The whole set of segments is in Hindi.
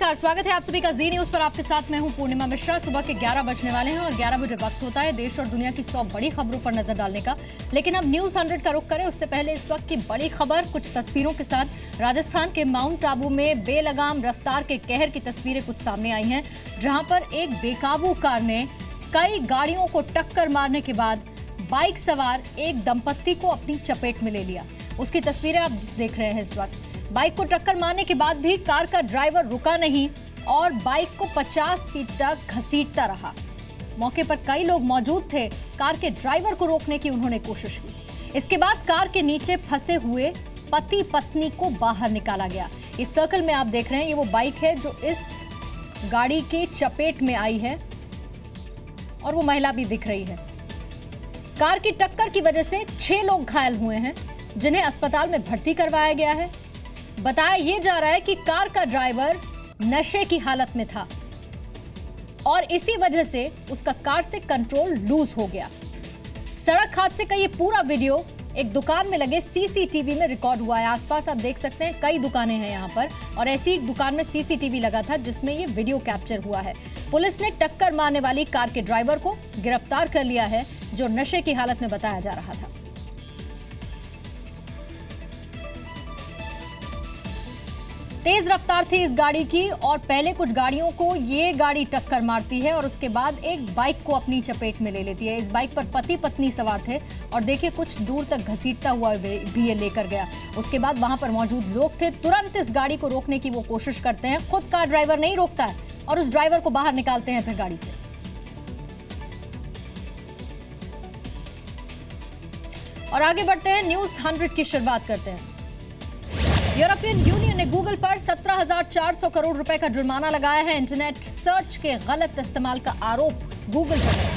नमस्कार, स्वागत है आप सभी का जी न्यूज पर। आपके साथ मैं हूं पूर्णिमा मिश्रा। सुबह के 11 बजने वाले हैं और 11 बजे वक्त होता है देश और दुनिया की 100 बड़ी खबरों पर नजर डालने का। लेकिन अब न्यूज 100 का रुख करें उससे पहले इस वक्त की बड़ी खबर कुछ तस्वीरों के साथ। राजस्थान के माउंट आबू में बेलगाम रफ्तार के कहर की तस्वीरें कुछ सामने आई हैं, जहां पर एक बेकाबू कार ने कई गाड़ियों को टक्कर मारने के बाद बाइक सवार एक दंपत्ति को अपनी चपेट में ले लिया। उसकी तस्वीरें आप देख रहे हैं इस वक्त। बाइक को टक्कर मारने के बाद भी कार का ड्राइवर रुका नहीं और बाइक को 50 फीट तक घसीटता रहा। मौके पर कई लोग मौजूद थे। कार के ड्राइवर को रोकने की उन्होंने कोशिश की। इसके बाद कार के नीचे फंसे हुए पति पत्नी को बाहर निकाला गया। इस सर्कल में आप देख रहे हैं, ये वो बाइक है जो इस गाड़ी के चपेट में आई है और वो महिला भी दिख रही है। कार की टक्कर की वजह से 6 लोग घायल हुए हैं, जिन्हें अस्पताल में भर्ती करवाया गया है। बताया यह जा रहा है कि कार का ड्राइवर नशे की हालत में था और इसी वजह से उसका कार से कंट्रोल लूज हो गया। सड़क हादसे का यह पूरा वीडियो एक दुकान में लगे सीसीटीवी में रिकॉर्ड हुआ है। आसपास आप देख सकते हैं कई दुकानें हैं यहां पर और ऐसी एक दुकान में सीसीटीवी लगा था जिसमें यह वीडियो कैप्चर हुआ है। पुलिस ने टक्कर मारने वाली कार के ड्राइवर को गिरफ्तार कर लिया है, जो नशे की हालत में बताया जा रहा था। तेज रफ्तार थी इस गाड़ी की और पहले कुछ गाड़ियों को ये गाड़ी टक्कर मारती है और उसके बाद एक बाइक को अपनी चपेट में ले लेती है। इस बाइक पर पति पत्नी सवार थे और देखिए कुछ दूर तक घसीटता हुआ भी ये लेकर गया। उसके बाद वहां पर मौजूद लोग थे, तुरंत इस गाड़ी को रोकने की वो कोशिश करते हैं। खुद कार ड्राइवर नहीं रोकता है और उस ड्राइवर को बाहर निकालते हैं फिर गाड़ी से। और आगे बढ़ते हैं, न्यूज 100 की शुरुआत करते हैं। यूरोपियन यूनियन ने गूगल पर 17,400 करोड़ रुपए का जुर्माना लगाया है। इंटरनेट सर्च के गलत इस्तेमाल का आरोप गूगल पर है।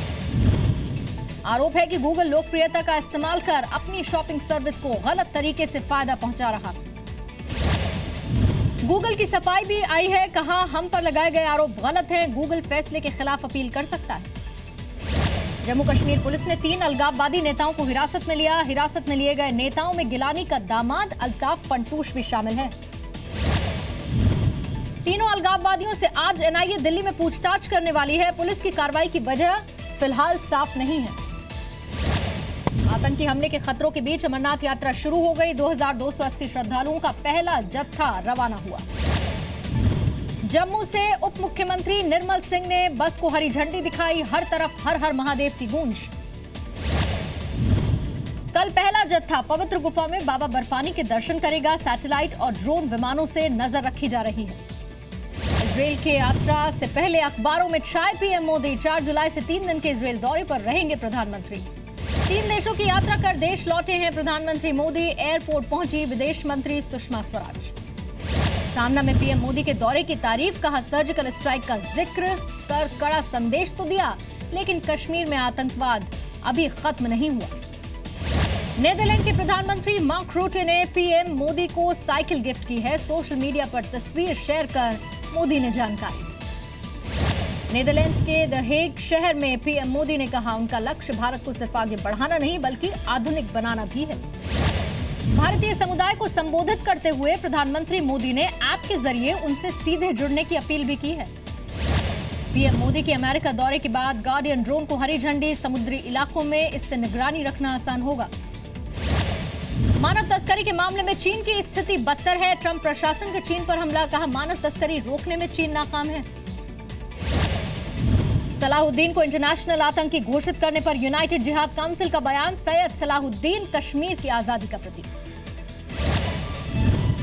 आरोप है कि गूगल लोकप्रियता का इस्तेमाल कर अपनी शॉपिंग सर्विस को गलत तरीके से फायदा पहुंचा रहा। गूगल की सफाई भी आई है, कहा हम पर लगाए गए आरोप गलत हैं। गूगल फैसले के खिलाफ अपील कर सकता है। जम्मू कश्मीर पुलिस ने 3 अलगाववादी नेताओं को हिरासत में लिया। हिरासत में लिए गए नेताओं में गिलानी का दामाद अल्ताफ फंटूश भी शामिल है। तीनों अलगाववादियों से आज एनआईए दिल्ली में पूछताछ करने वाली है। पुलिस की कार्रवाई की वजह फिलहाल साफ नहीं है। आतंकी हमले के खतरों के बीच अमरनाथ यात्रा शुरू हो गई। 2280 श्रद्धालुओं का पहला जत्था रवाना हुआ। जम्मू से उप मुख्यमंत्री निर्मल सिंह ने बस को हरी झंडी दिखाई। हर तरफ हर हर महादेव की गूंज। कल पहला जत्था पवित्र गुफा में बाबा बर्फानी के दर्शन करेगा। सैटेलाइट और ड्रोन विमानों से नजर रखी जा रही है। इजरायल की यात्रा से पहले अखबारों में छाए पीएम मोदी। 4 जुलाई से 3 दिन के इजरायल दौरे पर रहेंगे प्रधानमंत्री। 3 देशों की यात्रा कर देश लौटे हैं प्रधानमंत्री मोदी। एयरपोर्ट पहुंची विदेश मंत्री सुषमा स्वराज। सामना में पीएम मोदी के दौरे की तारीफ, कहा सर्जिकल स्ट्राइक का जिक्र कर कड़ा संदेश तो दिया, लेकिन कश्मीर में आतंकवाद अभी खत्म नहीं हुआ। नीदरलैंड के प्रधानमंत्री मार्क रूटे ने पीएम मोदी को साइकिल गिफ्ट की है। सोशल मीडिया पर तस्वीर शेयर कर मोदी ने जानकारी दी। नीदरलैंड्स के द हेग शहर में पीएम मोदी ने कहा उनका लक्ष्य भारत को सिर्फ आगे बढ़ाना नहीं बल्कि आधुनिक बनाना भी है। भारतीय समुदाय को संबोधित करते हुए प्रधानमंत्री मोदी ने ऐप के जरिए उनसे सीधे जुड़ने की अपील भी की है। पीएम मोदी के अमेरिका दौरे के बाद गार्डियन ड्रोन को हरी झंडी। समुद्री इलाकों में इससे निगरानी रखना आसान होगा। मानव तस्करी के मामले में चीन की स्थिति बदतर है। ट्रंप प्रशासन के चीन पर हमला, कहा मानव तस्करी रोकने में चीन नाकाम है। सलाहुद्दीन को इंटरनेशनल आतंकी घोषित करने पर यूनाइटेड जिहाद काउंसिल का बयान। सैयद सलाहुद्दीन कश्मीर की आजादी का प्रतीक।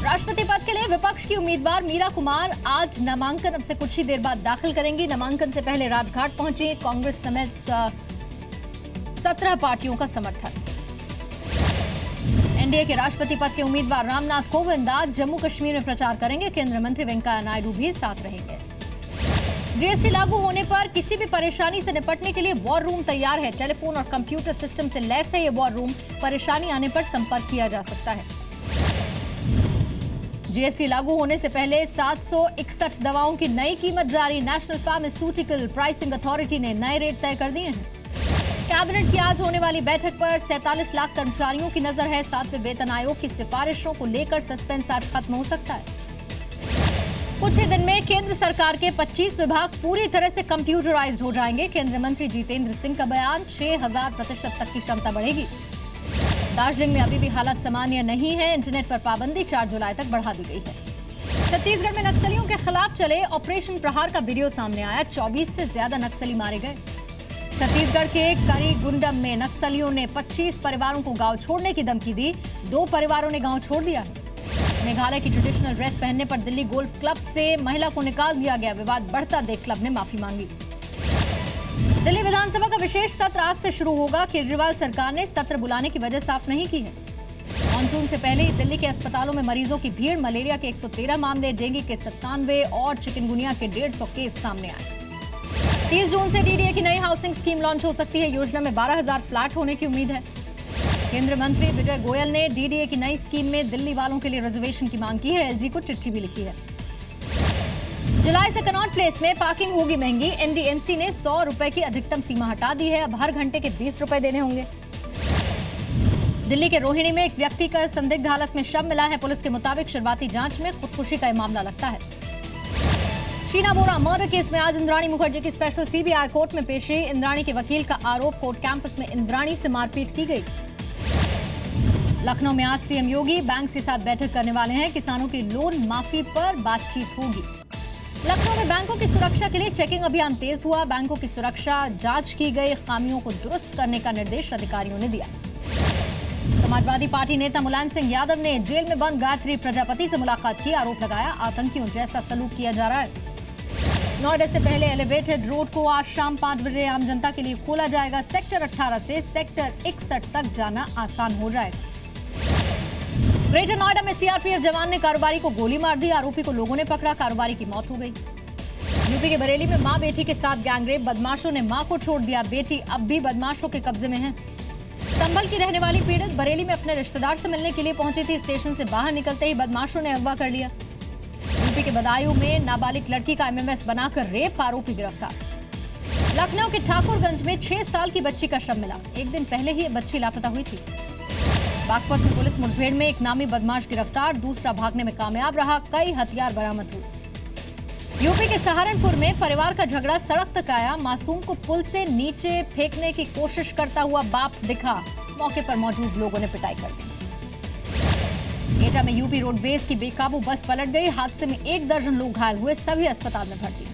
राष्ट्रपति पद के लिए विपक्ष की उम्मीदवार मीरा कुमार आज नामांकन अब से कुछ ही देर बाद दाखिल करेंगी। नामांकन से पहले राजघाट पहुंची कांग्रेस समेत 17 पार्टियों का समर्थन। एनडीए के राष्ट्रपति पद के उम्मीदवार रामनाथ कोविंद आज जम्मू कश्मीर में प्रचार करेंगे। केंद्रीय मंत्री वेंकैया नायडू भी साथ रहेंगे। जीएसटी लागू होने पर किसी भी परेशानी से निपटने के लिए वॉर रूम तैयार है। टेलीफोन और कंप्यूटर सिस्टम से लैस है ये वॉर रूम। परेशानी आने पर संपर्क किया जा सकता है। जीएसटी लागू होने से पहले 761 दवाओं की नई कीमत जारी। नेशनल फार्मास्यूटिकल प्राइसिंग अथॉरिटी ने नए रेट तय कर दिए हैं। कैबिनेट की आज होने वाली बैठक पर 47 लाख कर्मचारियों की नजर है। 7वें वेतन आयोग की सिफारिशों को लेकर सस्पेंस आज खत्म हो सकता है। कुछ ही दिन में केंद्र सरकार के 25 विभाग पूरी तरह से कंप्यूटराइज्ड हो जाएंगे। केंद्रीय मंत्री जितेंद्र सिंह का बयान, 6000% तक की क्षमता बढ़ेगी। दार्जिलिंग में अभी भी हालत सामान्य नहीं है। इंटरनेट पर पाबंदी 4 जुलाई तक बढ़ा दी गई है। छत्तीसगढ़ में नक्सलियों के खिलाफ चले ऑपरेशन प्रहार का वीडियो सामने आया। 24 से ज्यादा नक्सली मारे गए। छत्तीसगढ़ के करीगुंडम में नक्सलियों ने 25 परिवारों को गांव छोड़ने की धमकी दी। 2 परिवारों ने गांव छोड़ दिया है। मेघालय की ट्रेडिशनल ड्रेस पहनने पर दिल्ली गोल्फ क्लब से महिला को निकाल दिया गया। विवाद बढ़ता देख क्लब ने माफी मांगी। दिल्ली विधानसभा का विशेष सत्र आज से शुरू होगा। केजरीवाल सरकार ने सत्र बुलाने की वजह साफ नहीं की है। मानसून से पहले ही दिल्ली के अस्पतालों में मरीजों की भीड़। मलेरिया के 113 मामले, डेंगू के 97 और चिकनगुनिया के 150 केस सामने आए। 30 जून से डीडीए की नई हाउसिंग स्कीम लॉन्च हो सकती है। योजना में 12,000 फ्लैट होने की उम्मीद है। केंद्रीय मंत्री विजय गोयल ने डीडीए की नई स्कीम में दिल्ली वालों के लिए रिजर्वेशन की मांग की है। एलजी को चिट्ठी भी लिखी है। जुलाई से कनॉट प्लेस में पार्किंग होगी महंगी। एनडीएमसी ने 100 रुपए की अधिकतम सीमा हटा दी है। अब हर घंटे के 20 रुपए देने होंगे। दिल्ली के रोहिणी में एक व्यक्ति का संदिग्ध हालत में शव मिला है। पुलिस के मुताबिक शुरुआती जांच में खुदकुशी का मामला लगता है। शीना बोरा मर्डर केस में आज इंद्राणी मुखर्जी की स्पेशल सीबीआई कोर्ट में पेशी। इंद्राणी के वकील का आरोप, कोर्ट कैंपस में इंद्राणी से मारपीट की गई। लखनऊ में आज सीएम योगी बैंक के साथ बैठक करने वाले हैं। किसानों की लोन माफी पर बातचीत होगी। लखनऊ में बैंकों की सुरक्षा के लिए चेकिंग अभियान तेज हुआ। बैंकों की सुरक्षा जांच की गई। खामियों को दुरुस्त करने का निर्देश अधिकारियों ने दिया। समाजवादी पार्टी नेता मुलायम सिंह यादव ने जेल में बंद गायत्री प्रजापति से मुलाकात की। आरोप लगाया, आतंकियों जैसा सलूक किया जा रहा है। नोएडा से पहले एलिवेटेड रोड को आज शाम 5 बजे आम जनता के लिए खोला जाएगा। सेक्टर 18 से सेक्टर 61 तक जाना आसान हो जाएगा। ग्रेटर नोएडा में सीआरपीएफ जवान ने कारोबारी को गोली मार दी। आरोपी को लोगों ने पकड़ा। कारोबारी की मौत हो गई। यूपी के बरेली में मां बेटी के साथ गैंगरेप। बदमाशों ने मां को छोड़ दिया। बेटी अब भी बदमाशों के कब्जे में है। संभल की रहने वाली पीड़ित बरेली में अपने रिश्तेदार से मिलने के लिए पहुंची थी। स्टेशन से बाहर निकलते ही बदमाशों ने अगवा कर लिया। यूपी के बदायूं में नाबालिग लड़की का एमएमएस बनाकर रेप, आरोपी गिरफ्तार। लखनऊ के ठाकुरगंज में 6 साल की बच्ची का शव मिला। एक दिन पहले ही बच्ची लापता हुई थी। बागपत में पुलिस मुठभेड़ में एक नामी बदमाश गिरफ्तार। दूसरा भागने में कामयाब रहा। कई हथियार बरामद हुए। यूपी के सहारनपुर में परिवार का झगड़ा सड़क तक आया। मासूम को पुल से नीचे फेंकने की कोशिश करता हुआ बाप दिखा। मौके पर मौजूद लोगों ने पिटाई कर दी। एटा में यूपी रोडवेज की बेकाबू बस पलट गई। हादसे में 1 दर्जन लोग घायल हुए। सभी अस्पताल में भर्ती।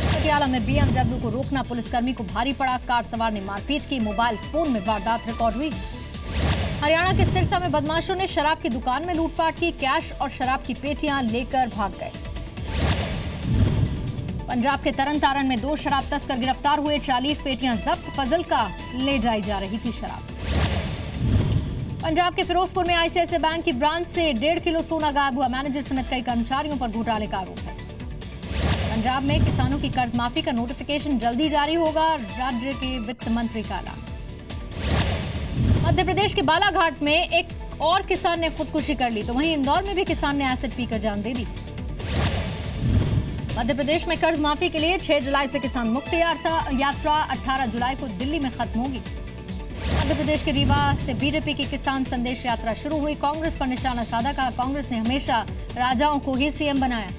पटियाला में बीएमडब्ल्यू को रोकना पुलिसकर्मी को भारी पड़ा। कार सवार ने मारपीट की। मोबाइल फोन में वारदात रिकॉर्ड हुई। हरियाणा के सिरसा में बदमाशों ने शराब की दुकान में लूटपाट की। कैश और शराब की पेटियां लेकर भाग गए। पंजाब के तरन तारण में 2 शराब तस्कर गिरफ्तार हुए। 40 पेटियां जब्त। फजल का ले जाई जा रही थी शराब। पंजाब के फिरोजपुर में आईसीआईसीआई बैंक की ब्रांच से 1.5 किलो सोना गायब हुआ। मैनेजर समेत कई कर्मचारियों पर घोटाले का आरोप है। पंजाब में किसानों की कर्ज माफी का नोटिफिकेशन जल्दी जारी होगा। राज्य के वित्त मंत्री का ऐलान। मध्य प्रदेश के बालाघाट में एक और किसान ने खुदकुशी कर ली, तो वहीं इंदौर में भी किसान ने एसिड पीकर जान दे दी। मध्य प्रदेश में कर्ज माफी के लिए 6 जुलाई से किसान मुक्त यात्रा 18 जुलाई को दिल्ली में खत्म होगी। मध्य प्रदेश के रीवा से बीजेपी की किसान संदेश यात्रा शुरू हुई। कांग्रेस पर निशाना साधा। कहा, कांग्रेस ने हमेशा राजाओं को ही सीएम बनाया।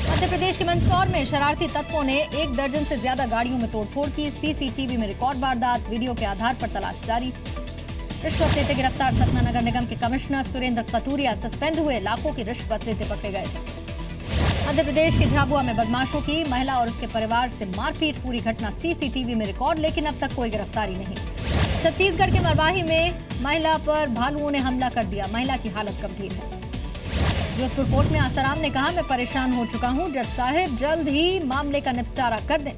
मध्य प्रदेश के मंदसौर में शरारती तत्वों ने 1 दर्जन से ज्यादा गाड़ियों में तोड़फोड़ की। सीसीटीवी में रिकॉर्ड वारदात। वीडियो के आधार पर तलाश जारी। रिश्वत लेते गिरफ्तार सतना नगर निगम के कमिश्नर सुरेंद्र कतूरिया सस्पेंड हुए। लाखों की रिश्वत लेते पकड़े गए थे। मध्य प्रदेश के झाबुआ में बदमाशों की महिला और उसके परिवार से मारपीट। पूरी घटना सीसीटीवी में रिकॉर्ड, लेकिन अब तक कोई गिरफ्तारी नहीं। छत्तीसगढ़ के मरवाही में महिला पर भालुओं ने हमला कर दिया। महिला की हालत गंभीर है। जोधपुर कोर्ट में आसाराम ने कहा, मैं परेशान हो चुका हूं। जज साहब जल्द ही मामले का निपटारा कर दें।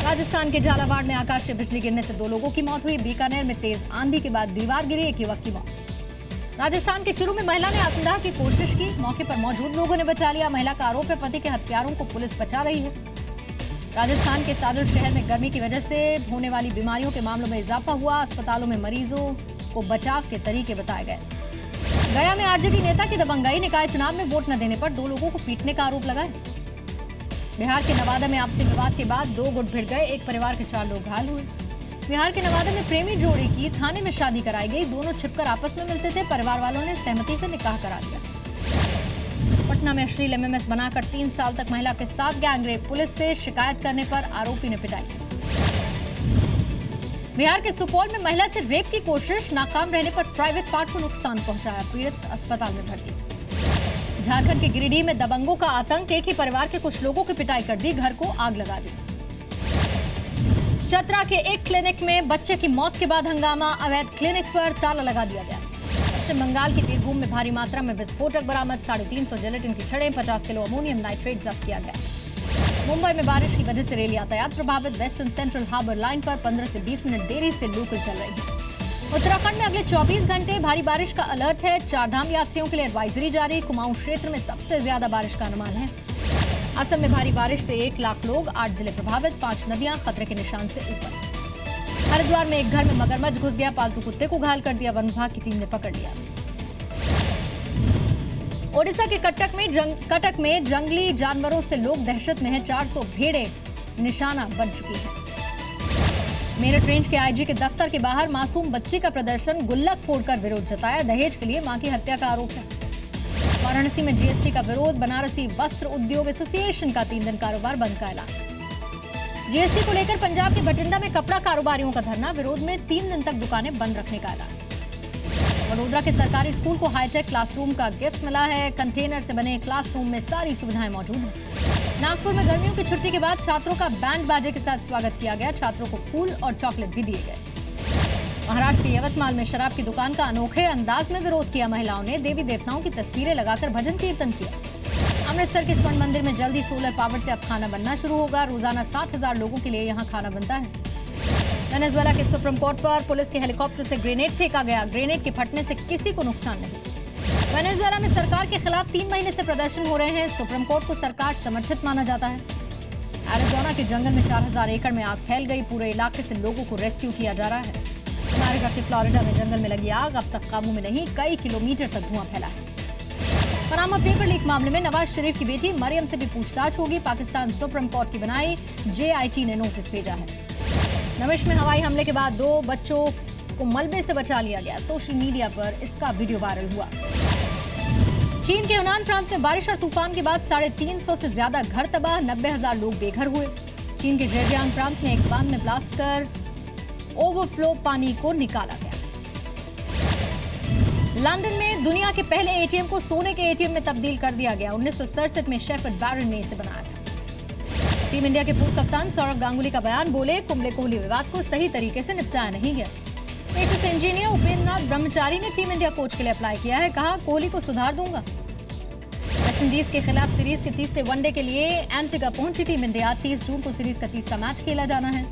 राजस्थान के झालावाड़ में आकाशीय बिजली गिरने से 2 लोगों की मौत हुई। बीकानेर में तेज आंधी के बाद दीवार गिरी। एक युवक की मौत। राजस्थान के चुरू में महिला ने आत्मदाह की कोशिश की। मौके पर मौजूद लोगों ने बचा लिया। महिला का आरोप है पति के हत्यारों को पुलिस बचा रही है। राजस्थान के सादुल शहर में गर्मी की वजह से होने वाली बीमारियों के मामलों में इजाफा हुआ। अस्पतालों में मरीजों को बचाव के तरीके बताए गए। गया में आरजेडी नेता की दबंगई। निकाय चुनाव में वोट न देने पर 2 लोगों को पीटने का आरोप लगाया। बिहार के नवादा में आपसी विवाद के बाद 2 गुट भिड़ गए। एक परिवार के 4 लोग घायल हुए। बिहार के नवादा में प्रेमी जोड़ी की थाने में शादी कराई गई। दोनों छिपकर आपस में मिलते थे। परिवार वालों ने सहमति से निकाह करा दिया। पटना में अश्लील एमएमएस बनाकर 3 साल तक महिला के साथ गैंगरेप, पुलिस से शिकायत करने पर आरोपी ने पिटाई। बिहार के सुपौल में महिला से रेप की कोशिश, नाकाम रहने पर प्राइवेट पार्ट को नुकसान पहुंचाया, पीड़ित अस्पताल में भर्ती। झारखंड के गिरिडीह में दबंगों का आतंक, एक ही परिवार के कुछ लोगों की पिटाई कर दी, घर को आग लगा दी। चतरा के एक क्लिनिक में बच्चे की मौत के बाद हंगामा, अवैध क्लिनिक पर ताला लगा दिया गया। पश्चिम बंगाल के बीरभूम में भारी मात्रा में विस्फोटक बरामद, 350 जिलेटिन की छड़ें, 50 किलो अमोनियम नाइट्रेट जब्त किया गया। मुंबई में बारिश की वजह से रेल यातायात प्रभावित, वेस्टर्न सेंट्रल हार्बर लाइन पर 15 से 20 मिनट देरी से लोकल चल रही है। उत्तराखंड में अगले 24 घंटे भारी बारिश का अलर्ट है, 4 धाम यात्रियों के लिए एडवाइजरी जारी, कुमाऊं क्षेत्र में सबसे ज्यादा बारिश का अनुमान है। असम में भारी बारिश से 1 लाख लोग, 8 जिले प्रभावित, 5 नदियां खतरे के निशान से ऊपर। हरिद्वार में एक घर में मगरमच्छ घुस गया, पालतू कुत्ते को घायल कर दिया, वन विभाग की टीम ने पकड़ लिया। ओडिशा के कटक में जंगली जानवरों से लोग दहशत में हैं, 400 भेड़ें निशाना बन चुकी हैं। मेरठ रेंज के आईजी के दफ्तर के बाहर मासूम बच्ची का प्रदर्शन, गुल्लक फोड़कर विरोध जताया, दहेज के लिए मां की हत्या का आरोप है। वाराणसी में जीएसटी का विरोध, बनारसी वस्त्र उद्योग एसोसिएशन का 3 दिन कारोबार बंद का ऐलान। जीएसटी को लेकर पंजाब के बठिंडा में कपड़ा कारोबारियों का धरना, विरोध में 3 दिन तक दुकानें बंद रखने का ऐलान। वडोदरा के सरकारी स्कूल को हाईटेक क्लासरूम का गिफ्ट मिला है, कंटेनर से बने क्लासरूम में सारी सुविधाएं मौजूद हैं। नागपुर में गर्मियों की छुट्टी के बाद छात्रों का बैंड बाजे के साथ स्वागत किया गया, छात्रों को फूल और चॉकलेट भी दिए गए। महाराष्ट्र के यवतमाल में शराब की दुकान का अनोखे अंदाज में विरोध किया, महिलाओं ने देवी देवताओं की तस्वीरें लगाकर भजन कीर्तन किया। अमृतसर के स्वर्ण मंदिर में जल्दी सोलर पावर से अब खाना बनना शुरू होगा, रोजाना 60,000 लोगों के लिए यहाँ खाना बनता है। वेनेजुएला के सुप्रीम कोर्ट पर पुलिस के हेलीकॉप्टर से ग्रेनेड फेंका गया, ग्रेनेड के फटने से किसी को नुकसान नहीं। वेनेजुएला में सरकार के खिलाफ 3 महीने से प्रदर्शन हो रहे हैं, सुप्रीम कोर्ट को सरकार समर्थित माना जाता है। एरिज़ोना के जंगल में 4000 एकड़ में आग फैल गई, पूरे इलाके से लोगों को रेस्क्यू किया जा रहा है। अमेरिका के फ्लोरिडा में जंगल में लगी आग, अब तक काबू में नहीं, कई किलोमीटर तक धुआं फैला है। पनामा पेपर लीक मामले में नवाज शरीफ की बेटी मरियम से भी पूछताछ होगी, पाकिस्तान सुप्रीम कोर्ट की बनाई जेआईटी ने नोटिस भेजा है। नमिश में हवाई हमले के बाद 2 बच्चों को मलबे से बचा लिया गया, सोशल मीडिया पर इसका वीडियो वायरल हुआ। चीन के यूनान प्रांत में बारिश और तूफान के बाद 350 से ज्यादा घर तबाह, 90,000 लोग बेघर हुए। चीन के जेजियांग प्रांत में एक बांध में ब्लास्ट कर ओवरफ्लो पानी को निकाला गया। लंदन में दुनिया के पहले एटीएम को सोने के एटीएम में तब्दील कर दिया गया, 1967 में शेफर्ड बैरन ने इसे बनाया था। टीम इंडिया के पूर्व कप्तान सौरव गांगुली का बयान, बोले कुंबले कोहली विवाद को सही तरीके से निपटाया नहीं गया। पेशे से इंजीनियर उपेंद्रनाथ ब्रह्मचारी ने टीम इंडिया कोच के लिए अप्लाई किया है, कहा कोहली को सुधार दूंगा। वेस्टइंडीज के खिलाफ सीरीज के तीसरे वनडे के लिए एंटीगा पहुंची टीम इंडिया, 30 जून को सीरीज का तीसरा मैच खेला जाना है।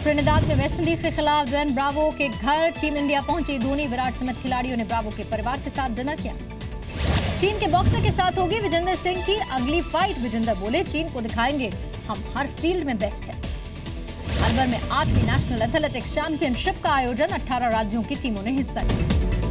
ट्रिनिडाद में वेस्टइंडीज के खिलाफ ड्वेन ब्रावो के घर टीम इंडिया पहुंची, धोनी विराट समेत खिलाड़ियों ने ब्रावो के परिवार के साथ डिनर किया। चीन के बॉक्सर के साथ होगी विजेंदर सिंह की अगली फाइट, विजेंदर बोले चीन को दिखाएंगे हम हर फील्ड में बेस्ट है। अलवर में 8वीं नेशनल एथलेटिक्स चैंपियनशिप का आयोजन, 18 राज्यों की टीमों ने हिस्सा लिया।